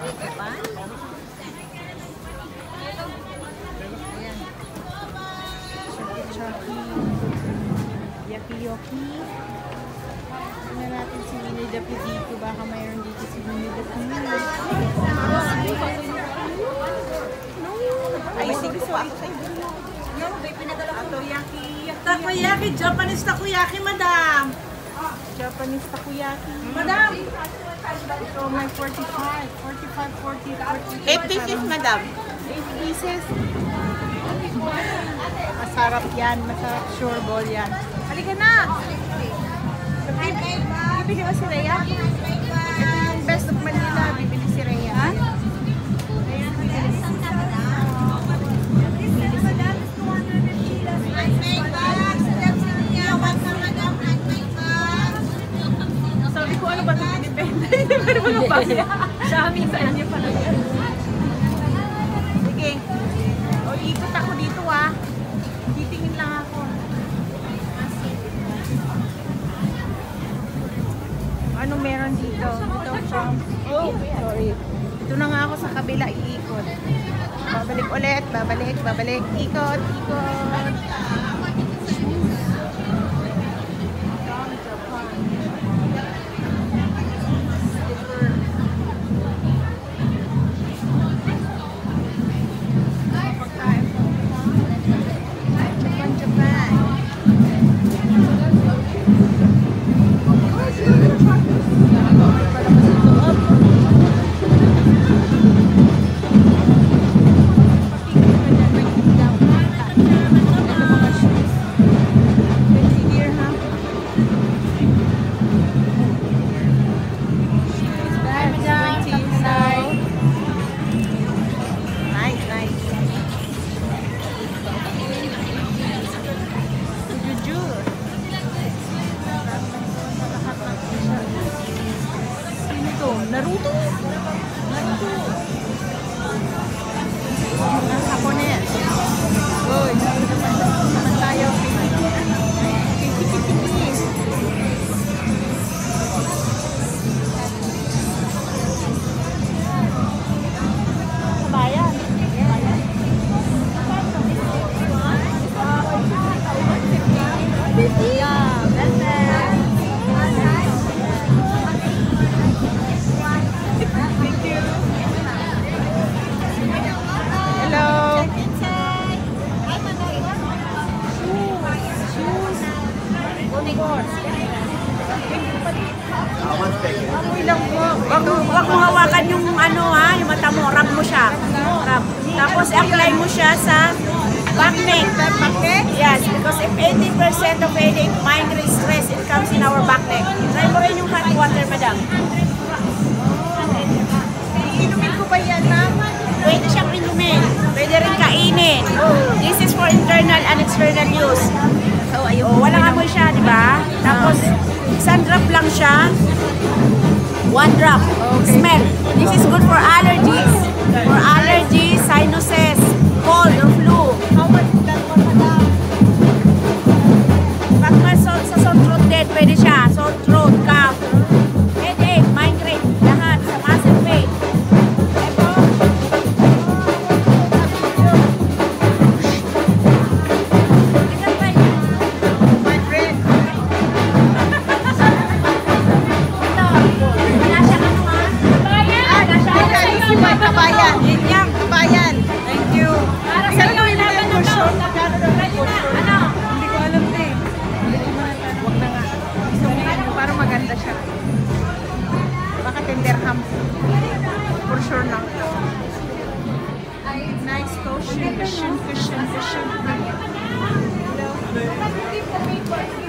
Pa? Ayan. Chucky-Chucky. Yaki-Yoki. Tingnan natin si Winnie the Pooh dito. Baka mayroon dito si Winnie the Pooh. Ay, sige so. Takoyaki, Japanese takoyaki, madam. Japanese takoyaki. Madam! Ito may 45, 40. 8 pieces, madam. 8 pieces. Masarap yan. Masarap sure ball yan. Halika na! Bibili ba si Rhea? Ito yung best of Manila. Bibili si Rhea. Ha? Sabi ko ano ba ito pinipenda? Hindi ba naman ang pasi? Sa amin sa inyo pala yan. Sige. O, ikot ako dito ah. Titingin lang ako. Ano meron dito? Ito from... Oh, sorry. Ito na nga ako sa kabila iikot. Babalik ulit. Babalik. Ikot. Naruto. Ako na yan. Uy, naman tayo. Kabayan. Huwag mo hawakan yung ano ha, yung mata mo, rub mo siya. Rub. Tapos apply mo siya sa back neck. Yes, because if 80% of headache, migraine, stress, it comes in our back neck. Try mo rin yung hot water, madam. Iinumin ko ba yan, ma'am? Pwede siyang inumin. Pwede rin kainin. This is for internal and external use. Walang amoy siya, di ba? Tapos, isang drop lang siya. 1 drop. Okay. Smell. This is good for allergies. For allergies, sinuses, cold or flu. How much is that for madam? Pag sa sore throat din, pwede siya. Sore throat, cough, headache, migraine, lahat. Sa muscle pain. Ito. My friend. Kabayan. Kabayan. Thank you. Saan ko yung naman ng show? Ano? Hindi ko alam na eh. Huwag na nga. Gusto mo yan. Parang maganda siya. Baka tenderham. For sure na. Nice cushion. Hello.